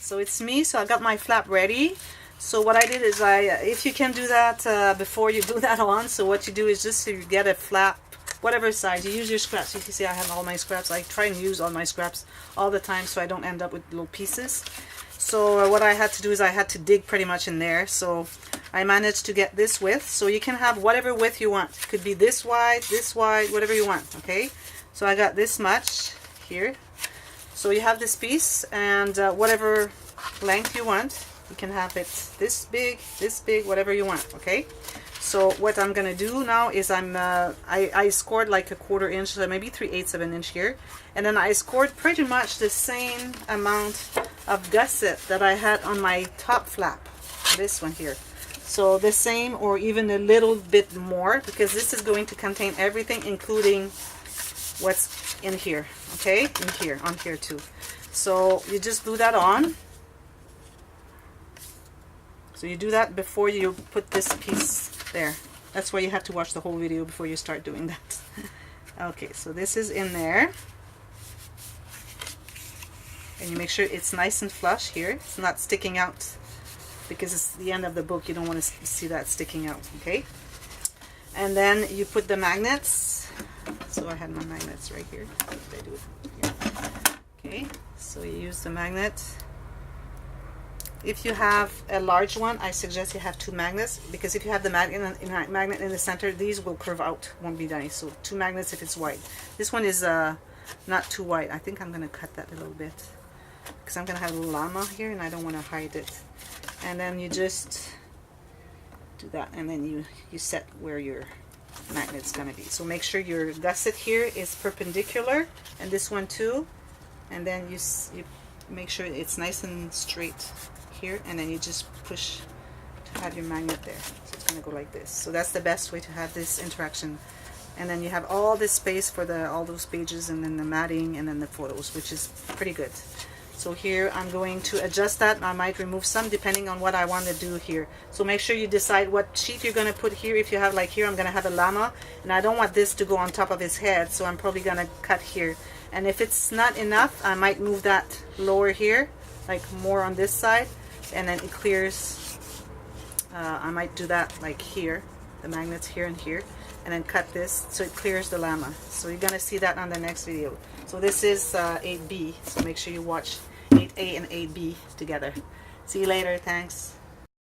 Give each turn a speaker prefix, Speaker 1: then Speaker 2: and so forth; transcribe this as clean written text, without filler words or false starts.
Speaker 1: So it's me, so I got my flap ready. So what I did is if you can do that before you do that on, so what you do is just you get a flap, whatever size, you use your scraps. You can see I have all my scraps. I try and use all my scraps all the time so I don't end up with little pieces. So what I had to do is I had to dig pretty much in there. So I managed to get this width. So you can have whatever width you want. It could be this wide, whatever you want, okay? So I got this much here. So you have this piece, and whatever length you want. You can have it this big, whatever you want, okay? So what I'm gonna do now is I scored like a 1/4 inch, so maybe 3/8 of an inch here, and then I scored pretty much the same amount of gusset that I had on my top flap, this one here. So the same or even a little bit more, because this is going to contain everything, including what's in here, okay? In here, on here too. So you just glue that on. So you do that before you put this piece there. That's why you have to watch the whole video before you start doing that. Okay, so this is in there. And you make sure it's nice and flush here. It's not sticking out, because it's the end of the book. You don't want to see that sticking out, okay? And then you put the magnets. So I had my magnets right here. I do it here. Okay, so you use the magnet. If you have a large one, I suggest you have 2 magnets, because if you have the magnet in the center, these will curve out, won't be nice. So 2 magnets if it's wide. This one is not too wide. I think I'm going to cut that a little bit, because I'm going to have a llama here and I don't want to hide it. And then you just do that, and then you set where your magnet's going to be. So make sure your gusset here is perpendicular, and this one too. And then you make sure it's nice and straight here, and then you just push to have your magnet there. So it's going to go like this. So that's the best way to have this interaction. And then you have all this space for all those pages, and then the matting, and then the photos, which is pretty good. So here I'm going to adjust that. I might remove some depending on what I want to do here. So make sure you decide what sheet you're going to put here. If you have, like here, I'm going to have a llama, and I don't want this to go on top of his head, so I'm probably going to cut here. And if it's not enough, I might move that lower here, like more on this side, and then it clears. I might do that like here, the magnets here and here, and then cut this so it clears the llama. So you're gonna see that on the next video. So this is 8B, so make sure you watch 8A and 8B together. See you later. Thanks.